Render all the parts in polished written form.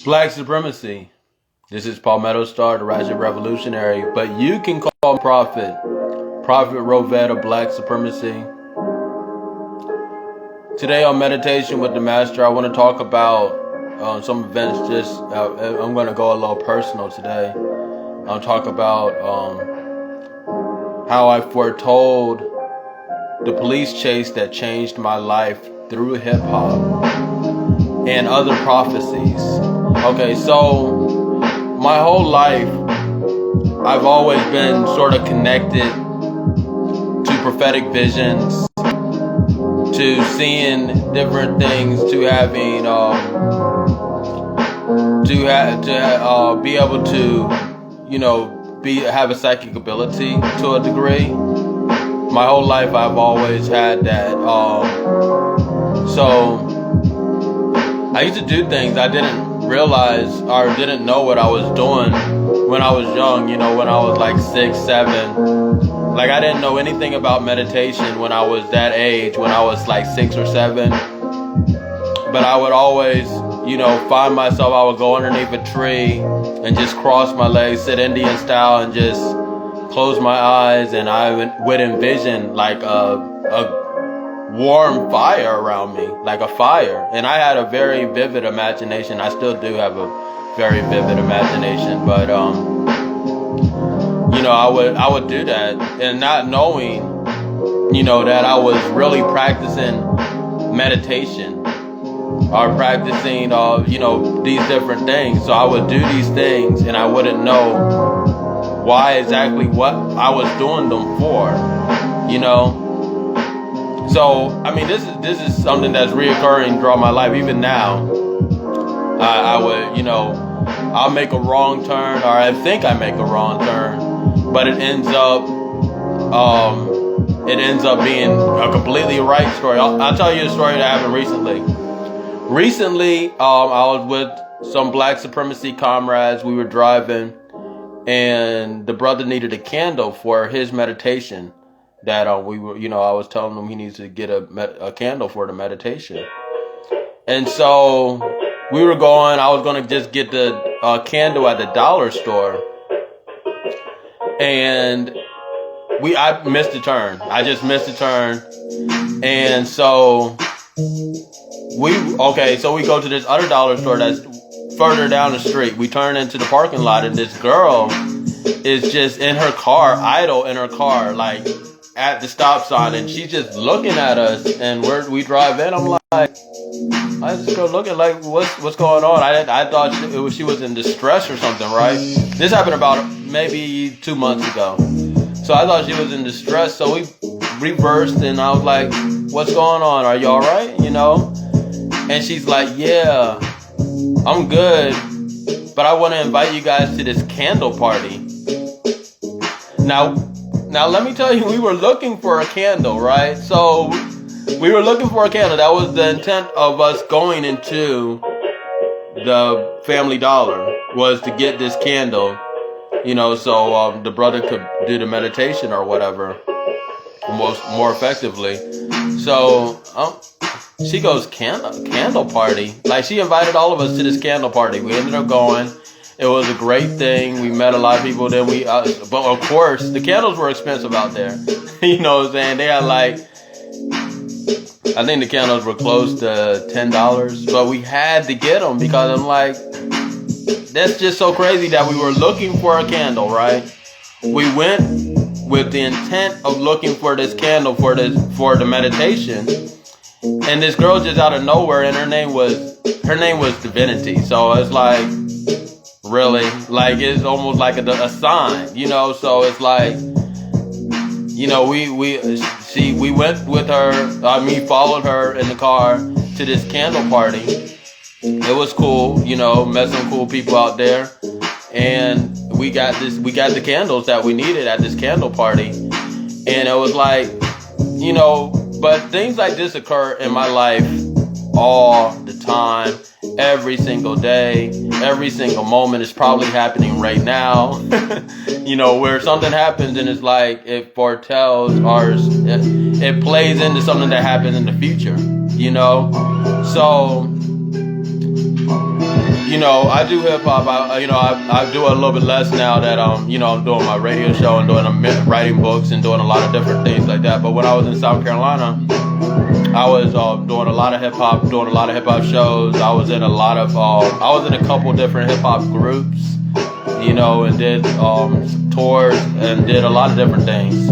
Black Supremacy. This is Palmetto Star, the Ratchet Revolutionary, but you can call me Prophet. Prophet Rovette of Black Supremacy. Today on Meditation with the Master, I want to talk about some events. I'm going to go a little personal today. I'll talk about how I foretold the police chase that changed my life through hip hop and other prophecies. Okay, so my whole life, I've always been sort of connected to prophetic visions, to seeing different things, to having, be able to, have a psychic ability to a degree. My whole life, I've always had that. So I used to do things I didn't realize or didn't know what I was doing when I was young, when I was like 6, 7. Like I didn't know anything about meditation when I was that age, when I was like 6 or 7. But I would always, find myself, I would go underneath a tree and just cross my legs, sit Indian style and just close my eyes, and I would envision like a warm fire around me, like a fire. And I had a very vivid imagination. I still do have a very vivid imagination, but I would do that, and not knowing, that I was really practicing meditation or practicing, these different things. So I would do these things, and I wouldn't know why exactly what I was doing them for, So, this is something that's reoccurring throughout my life. Even now, I would, I'll make a wrong turn, or I think I make a wrong turn, but it ends up being a completely right story. I'll tell you a story that happened recently. I was with some Black Supremacy comrades. We were driving, and the brother needed a candle for his meditation. That I was telling him he needs to get a candle for the meditation. And so we were going, I was going to just get the candle at the dollar store. And I missed a turn. I just missed a turn. And so we go to this other dollar store that's further down the street. We turn into the parking lot, and this girl is just in her car, idle in her car, like at the stop sign, and she's just looking at us, and we drive in. I'm like, I just go looking like, what's going on? I thought she was in distress or something, right? This happened about maybe 2 months ago. So I thought she was in distress. So we reversed, and I was like, what's going on? Are you all right? And she's like, yeah, I'm good, but I want to invite you guys to this candle party. Now, let me tell you, we were looking for a candle, right? So we were looking for a candle. That was the intent of us going into the Family Dollar, was to get this candle, so the brother could do the meditation or whatever more effectively. So she goes, candle party? Like, she invited all of us to this candle party. We ended up going. It was a great thing. We met a lot of people. Then but of course, the candles were expensive out there. You know what I'm saying? They had I think the candles were close to $10, but we had to get them because I'm like, that's just so crazy that we were looking for a candle, right? We went with the intent of looking for this candle for the meditation, and this girl just out of nowhere, and her name was Divinity. So it's like, really, like, it's almost like a sign, so it's like, we went with her, followed her in the car to this candle party. It was cool, met some cool people out there, and we got the candles that we needed at this candle party. And it was like, but things like this occur in my life all the time, every single day, every single moment. Is probably happening right now. Where something happens and it's like it foretells or it plays into something that happens in the future. So I do hip hop. I do a little bit less now that I'm doing my radio show and writing books and doing a lot of different things like that. But when I was in South Carolina, I was doing a lot of hip hop, doing a lot of hip hop shows. I was in a couple different hip hop groups, and did tours and did a lot of different things.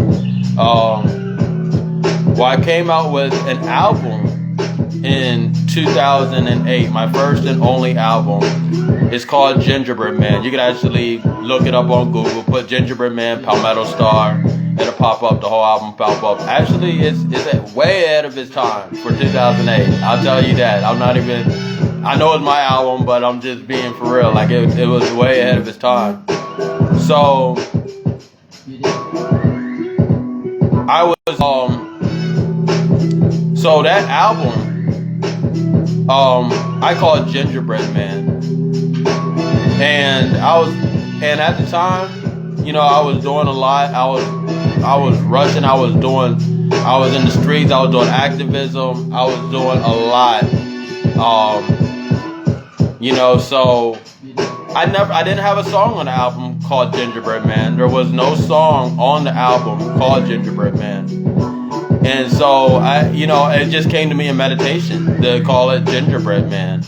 I came out with an album in 2008, my first and only album. It's called Gingerbread Man. You can actually look it up on Google, put Gingerbread Man, Palmetto Star, it'll pop up, the whole album pop up. Actually, it's way ahead of its time for 2008. I'll tell you that. I know it's my album, but I'm just being for real. Like, it was way ahead of its time. So, so that album, I call it Gingerbread Man. And at the time, I was doing a lot. I was rushing. I was in the streets. I was doing activism. I was doing a lot. So I didn't have a song on the album called Gingerbread Man. There was no song on the album called Gingerbread Man. And so it just came to me in meditation to call it Gingerbread Man.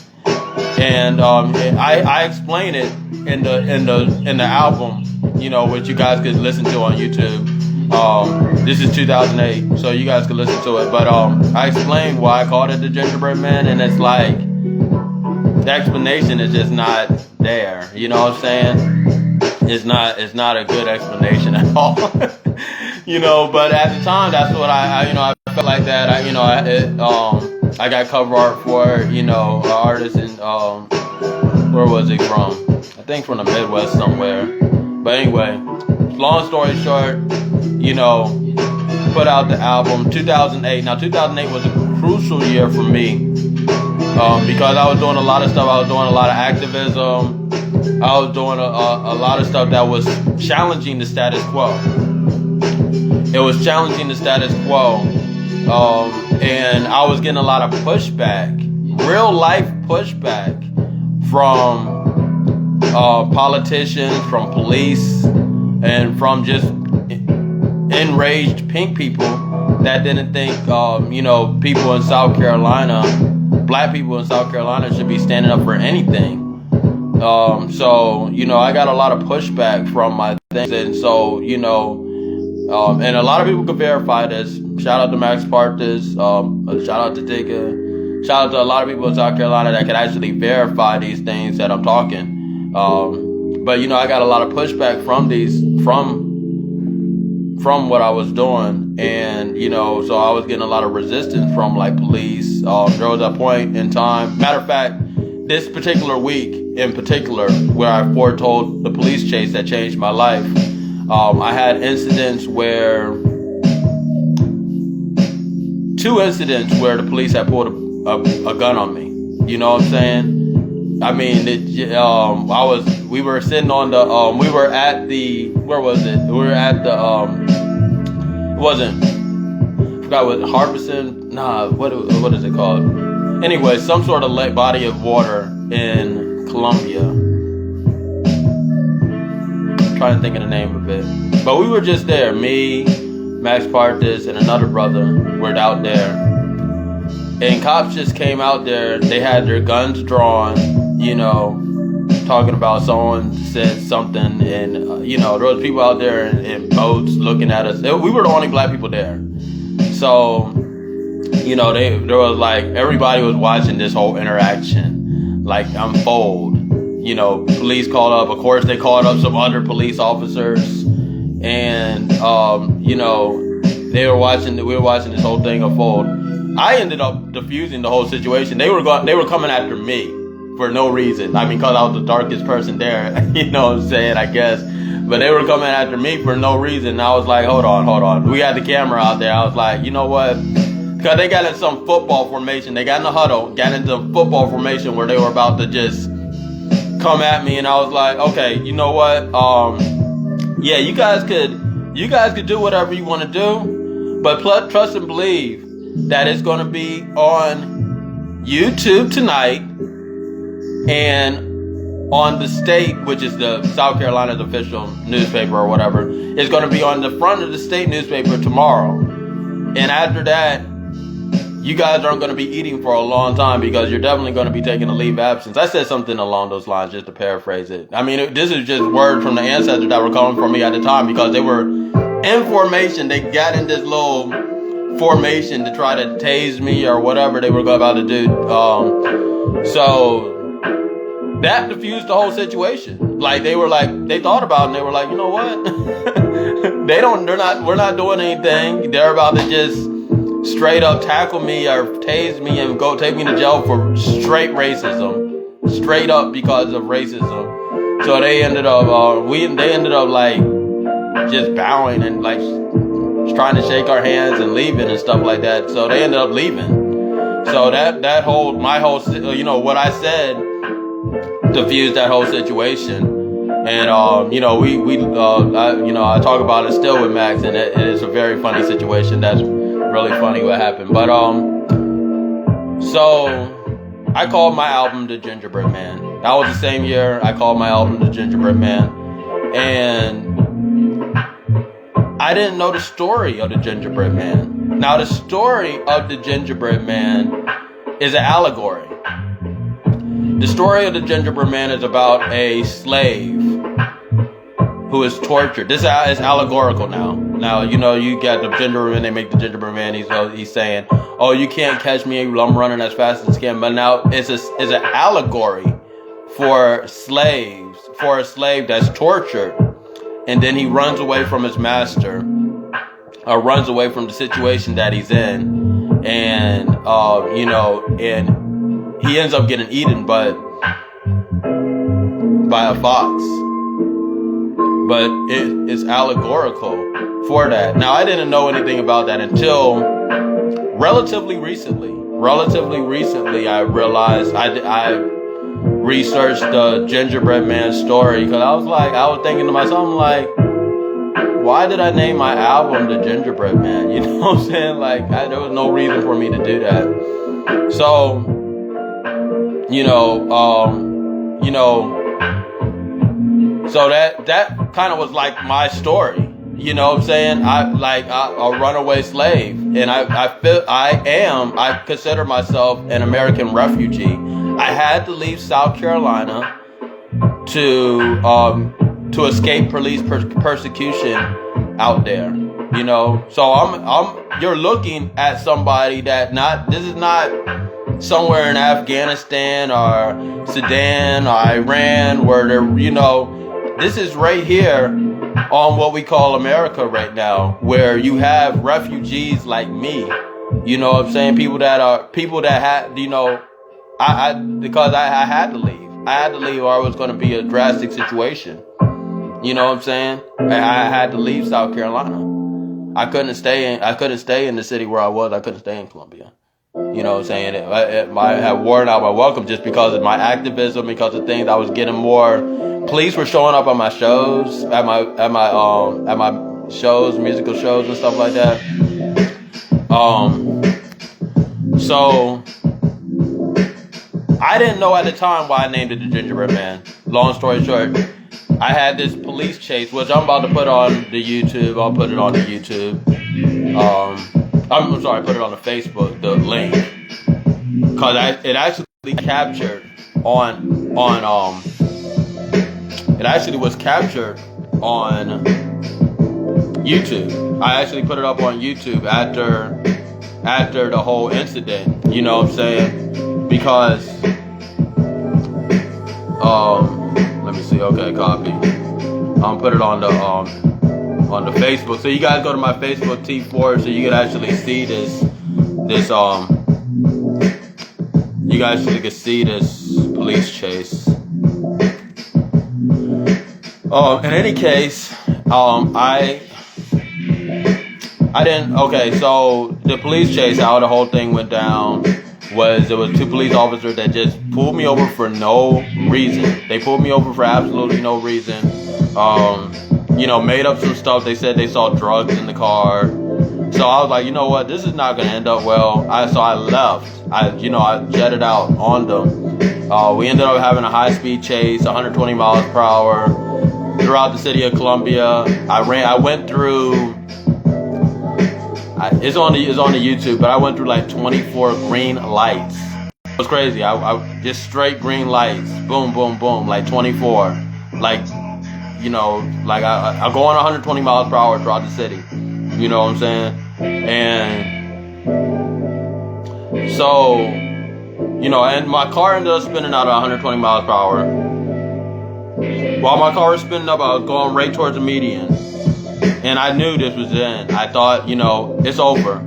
And I explain it in the album, which you guys could listen to on YouTube. This is 2008, so you guys could listen to it. But I explained why I called it the Gingerbread Man, and it's like the explanation is just not there. You know what I'm saying? It's not a good explanation at all. But at the time, that's what I felt like that. I got cover art for, an artist in, where was it from? I think from the Midwest somewhere. But anyway, long story short, put out the album 2008. Now 2008 was a crucial year for me, because I was doing a lot of stuff. I was doing a lot of activism. I was doing a lot of stuff that was challenging the status quo. It was challenging the status quo. And I was getting a lot of pushback, real life pushback from politicians, from police, and from just enraged pink people that didn't think, people in South Carolina, black people in South Carolina should be standing up for anything. So, I got a lot of pushback from my things. And so, and a lot of people could verify this. Shout out to Max Partis, shout out to Tika, shout out to a lot of people in South Carolina that can actually verify these things that I'm talking. But I got a lot of pushback from what I was doing, and so I was getting a lot of resistance from like police. There was a point in time, matter of fact, this particular week in particular, where I foretold the police chase that changed my life. I had two incidents where the police had pulled a gun on me. You know what I'm saying? I mean, we were sitting on the, we were at the, where was it? We were at the, it wasn't, I forgot what, Harbison? Nah, what is it called? Anyway, some sort of body of water in Colombia. I'm trying to think of the name of it. But we were just there, me, Max Partis, and another brother were out there. And cops just came out there. They had their guns drawn, talking about someone said something. And, there was people out there in boats looking at us. We were the only black people there. So, there was like, everybody was watching this whole interaction, like, unfold. Police called up. Of course, they called up some other police officers. And, we were watching this whole thing unfold. I ended up diffusing the whole situation. They were coming after me for no reason. I mean, cause I was the darkest person there, you know what I'm saying, I guess. But they were coming after me for no reason. And I was like, hold on. We had the camera out there. I was like, you know what? Cause they got in some football formation. They got in the huddle, got into football formation where they were about to just come at me. And I was like, okay, you know what? Yeah, you guys could do whatever you want to do, but trust and believe that it's going to be on YouTube tonight, and on the state, which is the South Carolina's official newspaper or whatever, is going to be on the front of the state newspaper tomorrow. And after that, you guys aren't going to be eating for a long time because you're definitely going to be taking a leave of absence. I said something along those lines just to paraphrase it. I mean, this is just word from the ancestors that were coming for me at the time because they were in formation. They got in this little formation to try to tase me or whatever they were about to do. So that diffused the whole situation. Like they thought about it and they were like, you know what? We're not doing anything. They're about to just straight up tackle me or tase me and go take me to jail for straight racism. Straight up because of racism. So they ended up like just bowing and like trying to shake our hands and leaving and stuff like that. So they ended up leaving. So what I said diffused that whole situation. And I talk about it still with Max, and it is a very funny situation. That's really funny what happened. But so I called my album The Gingerbread Man. That was the same year I called my album The Gingerbread Man. And I didn't know the story of the Gingerbread Man. Now the story of the Gingerbread Man is an allegory. The story of the Gingerbread Man is about a slave who is tortured. This is allegorical now. Now, you got the gingerbread man, they make the gingerbread man, he's saying, oh, you can't catch me, I'm running as fast as I can. But now it's an allegory for a slave that's tortured. And then he runs away from his master, or runs away from the situation that he's in. And, and he ends up getting eaten by a fox. But it's allegorical for that. Now, I didn't know anything about that until relatively recently. I realized I researched the Gingerbread Man story because I was thinking to myself, I'm like, why did I name my album The Gingerbread Man? You know what I'm saying? Like, there was no reason for me to do that. So, so that kind of was like my story. You know what I'm saying? A runaway slave. And I consider myself an American refugee. I had to leave South Carolina to escape police persecution out there. So you're looking at somebody this is not somewhere in Afghanistan or Sudan or Iran where this is right here on what we call America right now, where you have refugees like me. You know what I'm saying? People that had, because I had to leave. I had to leave or it was going to be a drastic situation. You know what I'm saying? I had to leave South Carolina. I couldn't stay in the city where I was. I couldn't stay in Columbia. You know what I'm saying? It had worn out my welcome just because of my activism, because of things I was getting more. Police were showing up on my shows, at my shows, musical shows and stuff like that. So I didn't know at the time why I named it The Gingerbread Man. Long story short, I had this police chase, which I'm about to put on the YouTube. I'll put it on the YouTube. I'm sorry, put it on the Facebook, the link. Cause it actually captured it actually was captured on YouTube. I actually put it up on YouTube after the whole incident. You know what I'm saying? Because let me see. Okay, copy. Put it on the Facebook. So you guys go to my Facebook T4 so you can actually see this you guys can see this police chase. In any case, I didn't. Okay, so the police chase, how the whole thing went down was there was two police officers that just pulled me over for no reason. They pulled me over for absolutely no reason. Made up some stuff. They said they saw drugs in the car. So I was like, you know what? This is not going to end up well. So I left. I jetted out on them. We ended up having a high-speed chase, 120 miles per hour, throughout the city of Columbia. I went through. It's on the YouTube, but I went through like 24 green lights. It was crazy. I just straight green lights, boom, boom, boom, like 24. Like, you know, like I go on 120 miles per hour throughout the city. You know what I'm saying? And so, you know, and my car ended up spinning out at 120 miles per hour. While my car was spinning up, I was going right towards the median. And I knew this was the end. I thought, you know, it's over.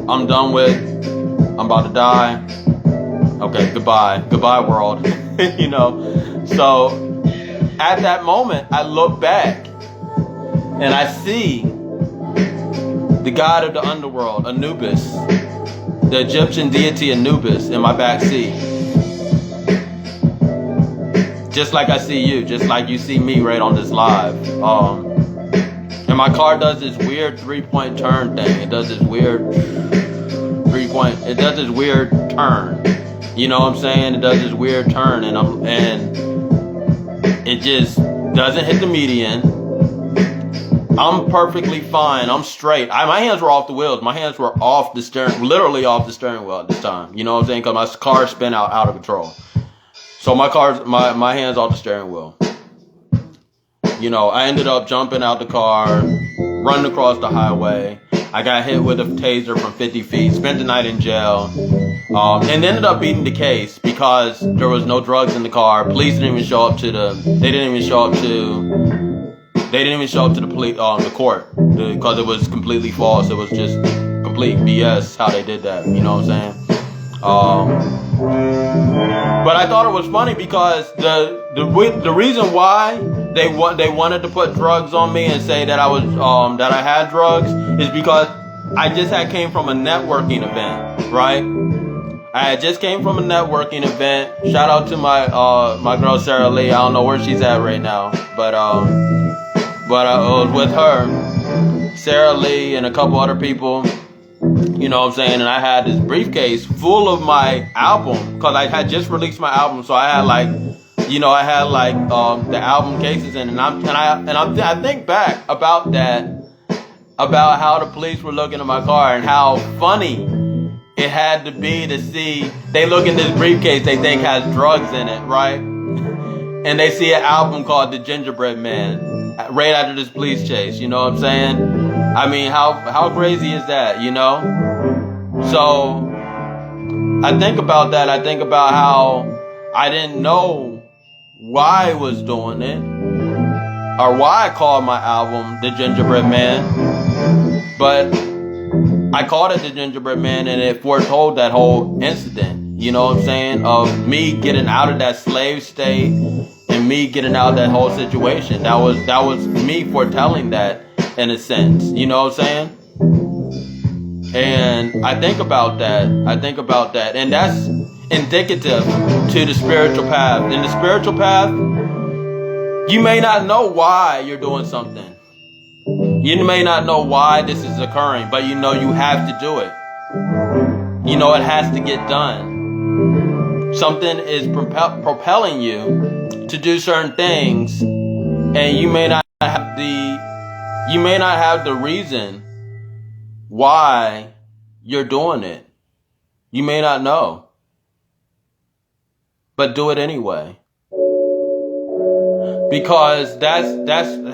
I'm done with. I'm about to die. Okay, goodbye. Goodbye, world. You know? So, at that moment, I look back and I see the god of the underworld, Anubis, the Egyptian deity Anubis, in my back seat. Just like I see you, just like you see me right on this live. And my car does this weird 3-point turn thing. It does this weird 3-point. It does this weird turn. You know what I'm saying? It does this weird turn, and it just doesn't hit the median. I'm perfectly fine. I'm straight. My hands were off the wheels. My hands were off the steering, literally off the steering wheel at this time. You know what I'm saying? Because my car spin out of control. So my hands off the steering wheel. You know, I ended up jumping out the car, running across the highway. I got hit with a taser from 50 feet, spent the night in jail, and ended up beating the case because there was no drugs in the car. Police didn't even show up to the police, the court, because it was completely false. It was just complete BS how they did that. You know what I'm saying? But I thought it was funny because the reason why they wanted to put drugs on me and say that I was that I had drugs is because I just came from a networking event, right? I had just came from a networking event. Shout out to my girl Sarah Lee. I don't know where she's at right now, but I was with her, Sarah Lee, and a couple other people. You know what I'm saying? And I had this briefcase full of my album because I had just released my album, so I had the album cases in, and I think back about that, about how the police were looking at my car and how funny it had to be to see they look in this briefcase they think has drugs in it, right? And they see an album called The Gingerbread Man right after this police chase. You know what I'm saying? I mean, how crazy is that, you know? So I think about that. I think about how I didn't know why I was doing it or why I called my album The Gingerbread Man, but I called it The Gingerbread Man, and it foretold that whole incident, you know what I'm saying, of me getting out of that slave state and me getting out of that whole situation. That was me foretelling that in a sense, you know what I'm saying? And I think about that, and that's indicative to the spiritual path. In the spiritual path, you may not know why you're doing something. You may not know why this is occurring, but you know you have to do it. You know it has to get done. Something is propelling you to do certain things, and you may not have the reason why you're doing it. You may not know, but do it anyway. Because that's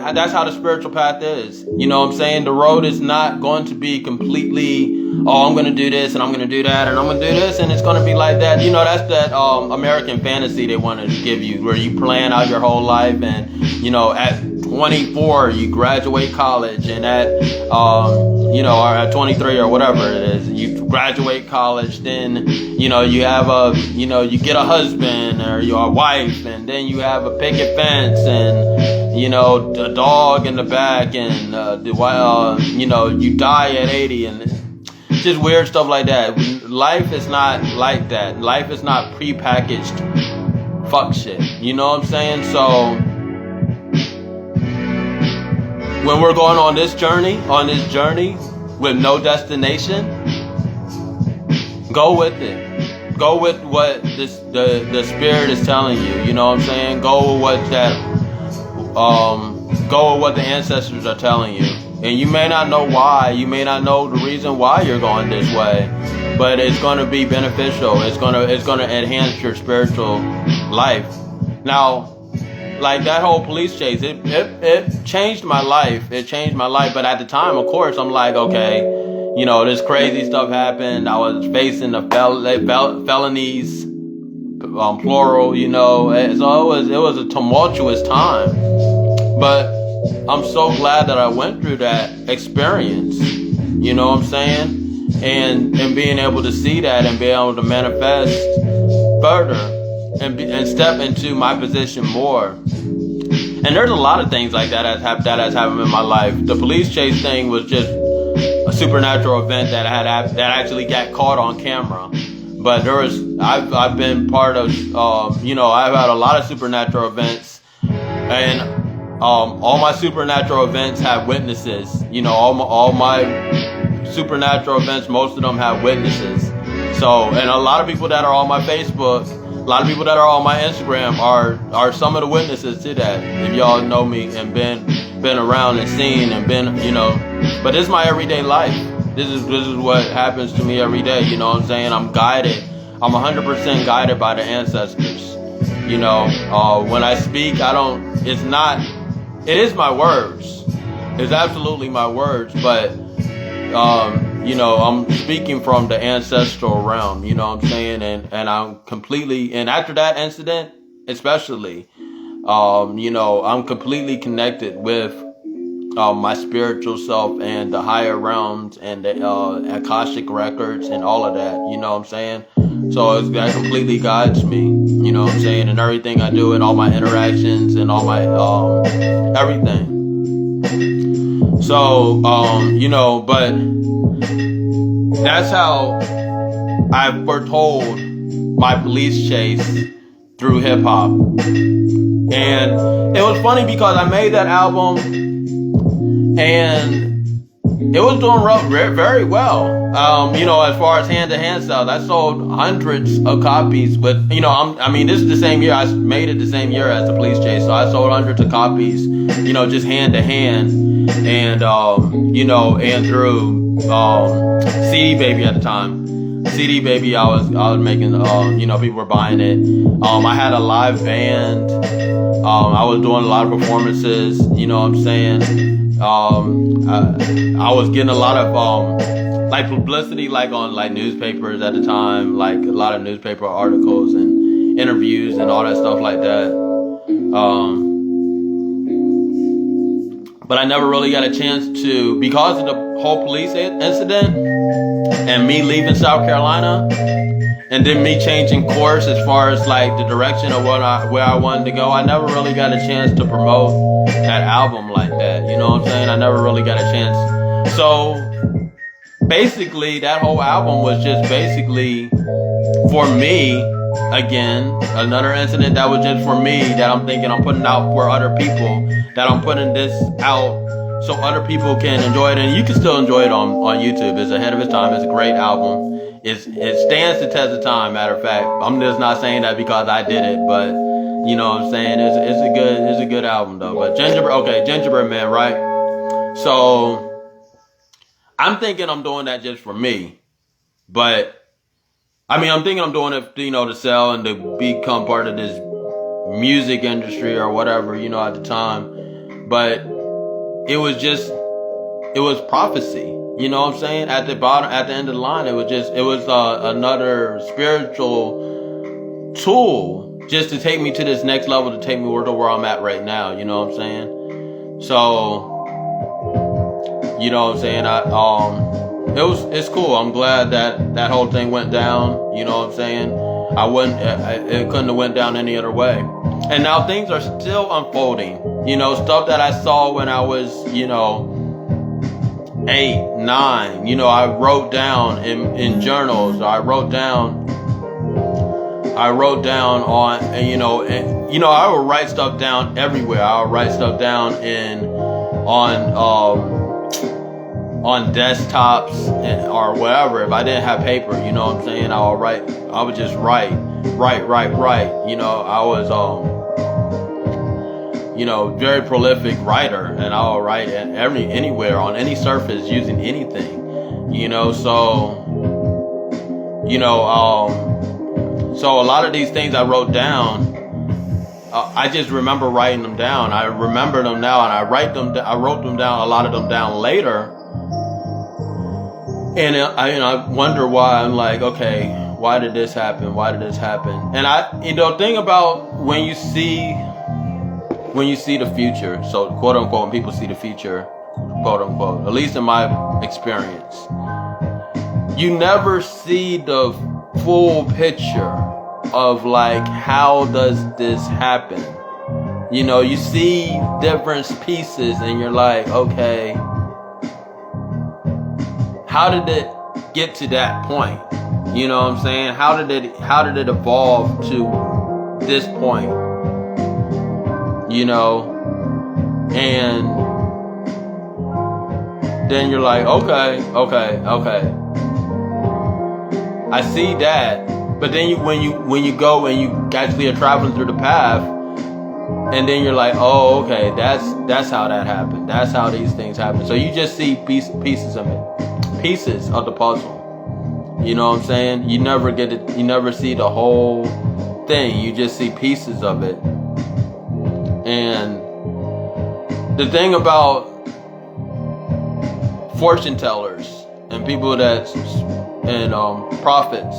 how the spiritual path is. You know what I'm saying? The road is not going to be completely, I'm going to do this and I'm going to do that and I'm going to do this and it's going to be like that. You know, that's that American fantasy they want to give you, where you plan out your whole life, and you know, at 24 you graduate college, and at or at 23 or whatever it is, you graduate college, then you know you have you get a husband or your wife, and then you have a picket fence, and you know, a dog in the back, and you die at 80, and just weird stuff like that. Life is not like that. Life is not prepackaged fuck shit. You know what I'm saying? So when we're going on this journey with no destination, go with it. Go with what the spirit is telling you. You know what I'm saying? Go with what the ancestors are telling you. And you may not know why. You may not know the reason why you're going this way, but it's going to be beneficial. It's going to enhance your spiritual life. Now, like that whole police chase, it changed my life. It changed my life. But at the time, of course, I'm like, okay, you know, this crazy stuff happened. I was facing the felonies, plural, you know. So it was a tumultuous time. But I'm so glad that I went through that experience. You know what I'm saying? And being able to see that and being able to manifest further. And step into my position more. And there's a lot of things like that has happened in my life. The police chase thing was just a supernatural event that actually got caught on camera. But I've been part of, I've had a lot of supernatural events, and all my supernatural events have witnesses. You know, all my supernatural events, most of them have witnesses. So, and a lot of people that are on my Facebook, a lot of people that are on my Instagram are some of the witnesses to that. If y'all know me and been around and seen and been, you know, but this is my everyday life. This is what happens to me every day. You know what I'm saying? I'm guided. I'm 100% guided by the ancestors. You know, when I speak, it is my words. It's absolutely my words, but you know, I'm speaking from the ancestral realm, you know what I'm saying? And I'm completely, and after that incident, especially, you know, I'm completely connected with my spiritual self and the higher realms and the Akashic records and all of that, you know what I'm saying? So that completely guides me, you know what I'm saying? And everything I do and all my interactions and all my, everything. So, you know, but that's how I foretold my police chase through hip hop. And it was funny because I made that album and it was doing very well. You know, as far as hand-to-hand sales, I sold hundreds of copies. But you know, this is the same year. I made it the same year as the police chase, so I sold hundreds of copies. You know, just hand-to-hand, and you know, and through CD Baby at the time. CD Baby, I was making. You know, people were buying it. I had a live band. I was doing a lot of performances. You know what I'm saying? I was getting a lot of like publicity, like on like newspapers at the time, like a lot of newspaper articles and interviews and all that stuff like that. But I never really got a chance to, because of the whole police incident and me leaving South Carolina and then me changing course as far as like the direction of where I wanted to go. I never really got a chance to promote that album like that. You know what I'm saying? I never really got a chance. So basically that whole album was just basically for me, again, another incident that was just for me, that I'm thinking I'm putting out for other people, that I'm putting this out so other people can enjoy it. And you can still enjoy it on YouTube. It's ahead of its time. It's a great album. It stands the test of time, matter of fact. I'm just not saying that because I did it, but you know what I'm saying? It's a good album though. But Gingerbread Man, right? So I'm thinking I'm doing that just for me. But I'm thinking I'm doing it, you know, to sell and to become part of this music industry or whatever, you know, at the time. But it was prophecy. You know what I'm saying? At the end of the line, it was another spiritual tool just to take me to this next level, to take me to where I'm at right now. You know what I'm saying? So, you know what I'm saying? It's cool. I'm glad that whole thing went down. You know what I'm saying? It couldn't have went down any other way. And now things are still unfolding. You know, stuff that I saw when I was, you know, 8, 9, you know, I wrote down in journals. I wrote down on, and I would write stuff down everywhere. I would write stuff down on desktops or whatever. If I didn't have paper, you know what I'm saying, I would just write. You know, I was very prolific writer, and I'll write anywhere on any surface using anything. You know, so so a lot of these things I wrote down. I just remember writing them down. I remember them now, and I wrote them down. A lot of them down later, and I wonder why. I'm like, okay, why did this happen? Why did this happen? And thing about when you see the future, so quote unquote, when people see the future, quote unquote, at least in my experience, you never see the full picture of like, how does this happen? You know, you see different pieces and you're like, okay, how did it get to that point? You know what I'm saying? How did it evolve to this point? You know, and then you're like, okay, I see that. But then when you go and you actually are traveling through the path, and then you're like, oh, okay, that's how that happened. That's how these things happen. So you just see pieces of the puzzle. You know what I'm saying? You never see the whole thing. You just see pieces of it. And the thing about fortune tellers and people and prophets,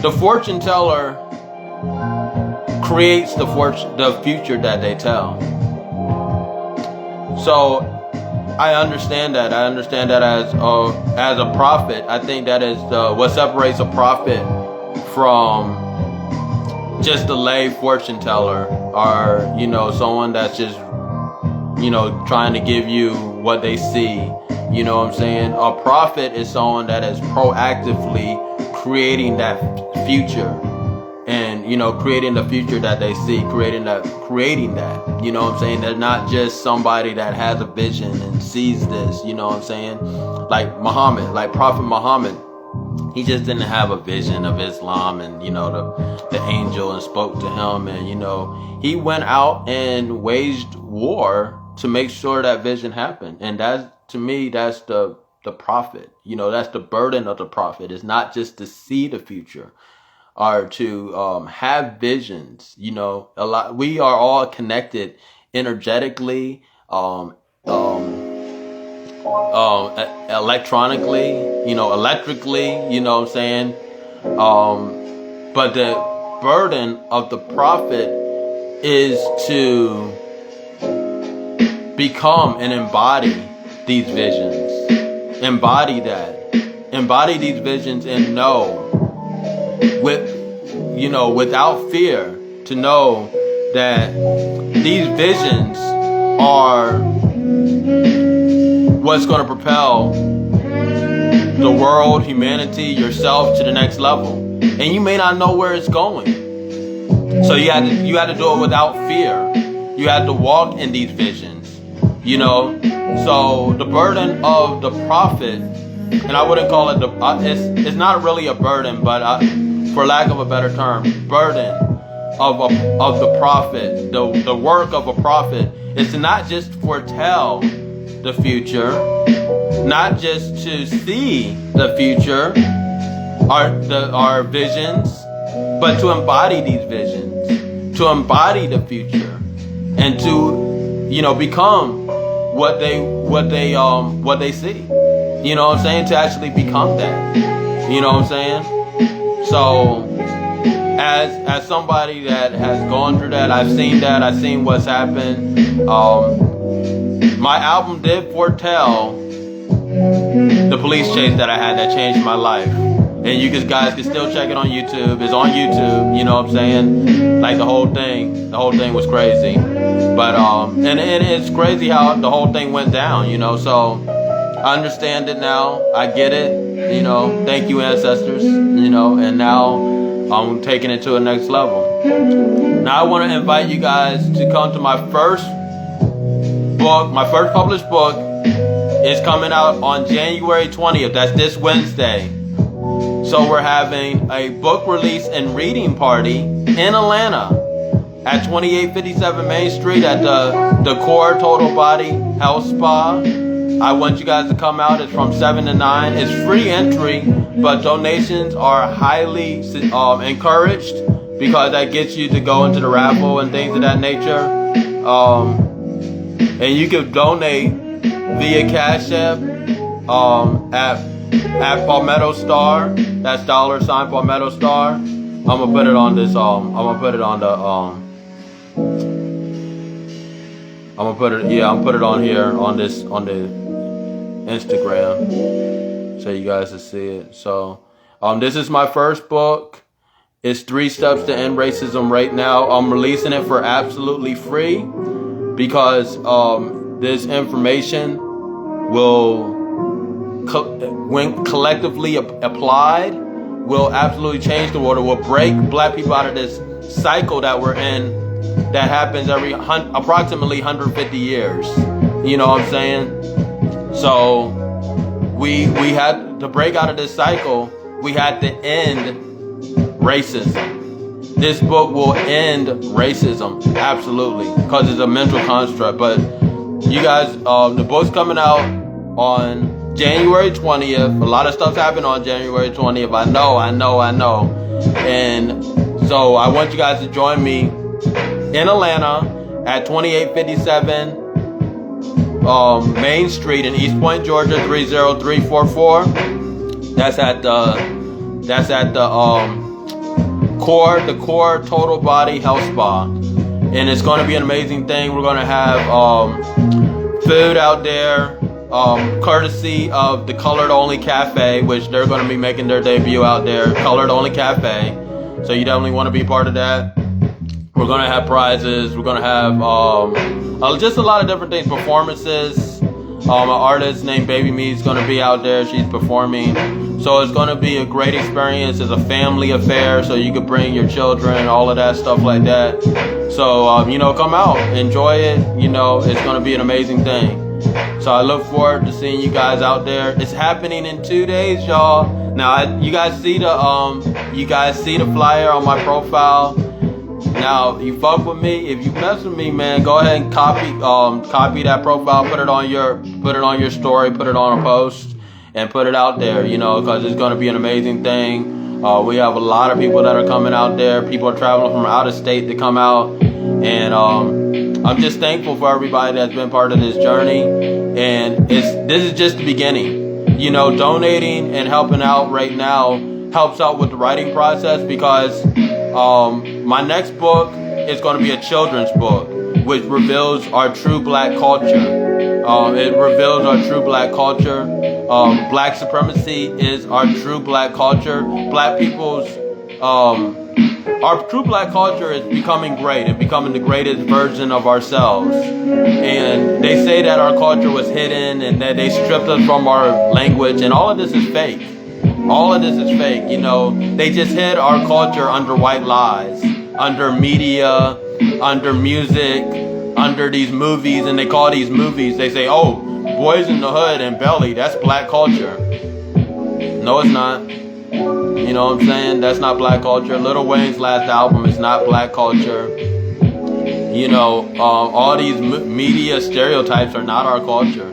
the fortune teller creates the future that they tell. So I understand that. as a prophet. I think that is what separates a prophet from just a lay fortune teller, or someone that's just trying to give you what they see. You know what I'm saying? A prophet is someone that is proactively creating that future, and creating the future that they see, creating that. You know what I'm saying? They're not just somebody that has a vision and sees this. You know what I'm saying? Like Prophet Muhammad, he just didn't have a vision of Islam and the angel and spoke to him, and he went out and waged war to make sure that vision happened. And to me, that's the prophet. That's the burden of the prophet. It's not just to see the future or to have visions. We are all connected energetically, electronically, electrically, you know what I'm saying? But the burden of the prophet is to become and embody these visions. Embody these visions and know without fear, to know that these visions are what's going to propel the world, humanity, yourself to the next level. And you may not know where it's going. So you had to do it without fear. You had to walk in these visions. So the burden of the prophet, and I wouldn't call it it's not really a burden, but for lack of a better term, burden of the prophet, the work of a prophet is to not just foretell the future, not just to see the future, our visions, but to embody these visions, to embody the future, and to become what they see. You know what I'm saying? To actually become that. You know what I'm saying? So as somebody that has gone through that, I've seen what's happened. My album did foretell the police chase that I had that changed my life. And you guys can still check it on YouTube. It's on YouTube, you know what I'm saying? Like the whole thing was crazy. But and it's crazy how the whole thing went down, so I understand it now. I get it, thank you ancestors, and now taking it to the next level. Now I want to invite you guys to come to my first book. My first published book is coming out on January 20th. That's this Wednesday. So we're having a book release and reading party in Atlanta at 2857 Main Street at the Core Total Body Health Spa. I want you guys to come out. It's from 7 to 9. It's free entry, but donations are highly encouraged because that gets you to go into the raffle and things of that nature. And you can donate via Cash App at Palmetto Star. That's $ Palmetto Star. I'm gonna put it on this. I'm gonna put it on the. I'm gonna put it. Yeah, I'm gonna put it on here on the Instagram, so you guys can see it. So, this is my first book. It's 3 Steps to End Racism right now. I'm releasing it for absolutely free because this information will, when collectively applied, will absolutely change the world. It will break black people out of this cycle that we're in that happens every approximately 150 years. You know what I'm saying? So we had to break out of this cycle. We had to end racism. This book will end racism, absolutely, because it's a mental construct. But you guys, the book's coming out on January 20th. A lot of stuff happened on January 20th. I know. And so I want you guys to join me in Atlanta at 2857 Main Street in East Point, Georgia 30344. That's at the Core Total Body Health Spa, and it's going to be an amazing thing. We're going to have food out there, courtesy of the Colored Only Cafe, which they're going to be making their debut out there. Colored Only Cafe, so you definitely want to be part of that. We're going to have prizes. We're going to have just a lot of different things, performances. An artist named Baby Me is going to be out there. She's performing. So it's going to be a great experience. It's a family affair, so you could bring your children, all of that stuff like that. So, come out, enjoy it. It's going to be an amazing thing. So I look forward to seeing you guys out there. It's happening in 2 days, y'all. Now, you guys see the flyer on my profile. Now, you fuck with me. If you mess with me, man, go ahead and copy that profile, put it on your story, put it on a post, and put it out there, because it's going to be an amazing thing. We have a lot of people that are coming out there. People are traveling from out of state to come out, and I'm just thankful for everybody that's been part of this journey. And this is just the beginning. Donating and helping out right now helps out with the writing process, because my next book is going to be a children's book, which reveals our true black culture. It reveals our true black culture. Black supremacy is our true black culture. Black people's, our true black culture is becoming great and becoming the greatest version of ourselves. And they say that our culture was hidden and that they stripped us from our language, and all of this is fake. All of this is fake. They just hid our culture under white lies, under media, under music, under these movies, and they call these movies, they say, oh, Boys in the Hood and Belly, that's black culture. No, it's not. You know what I'm saying? That's not black culture. Lil Wayne's last album is not black culture. All these media stereotypes are not our culture.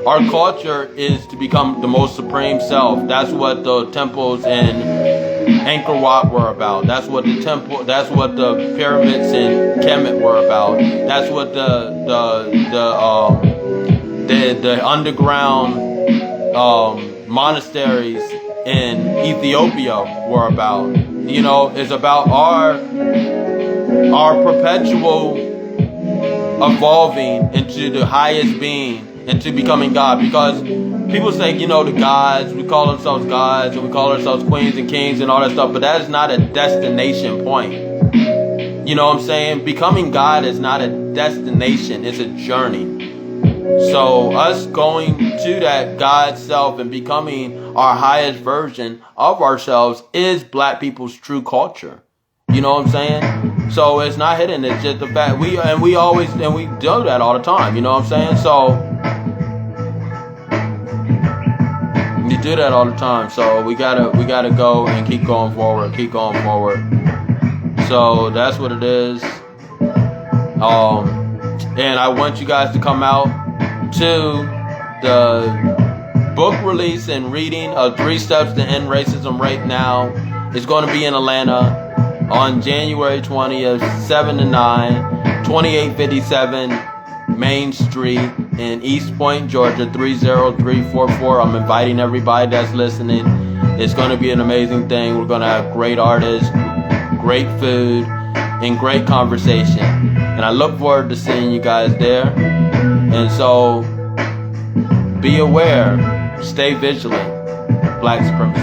Our culture is to become the most supreme self. That's what the temples in Angkor Wat were about. That's what the pyramids in Kemet were about. That's what the underground monasteries in Ethiopia were about. It's about our perpetual evolving into the highest being, into becoming God. Because people say, the gods, we call ourselves gods and we call ourselves queens and kings and all that stuff, but that is not a destination point. You know what I'm saying? Becoming God is not a destination, it's a journey. So us going to that God self and becoming our highest version of ourselves is black people's true culture. You know what I'm saying? So it's not hidden. It's just the fact we do that all the time. You know what I'm saying? So we do that all the time. So we gotta go and keep going forward. So that's what it is. And I want you guys to come out to the book release and reading of 3 Steps to End Racism right now. It's going to be in Atlanta on January 20th, 7 to 9, 2857 Main Street in East Point, Georgia, 30344. I'm inviting everybody that's listening. It's going to be an amazing thing. We're going to have great artists, great food, and great conversation. And I look forward to seeing you guys there. And so, be aware, stay vigilant. Black supremacy.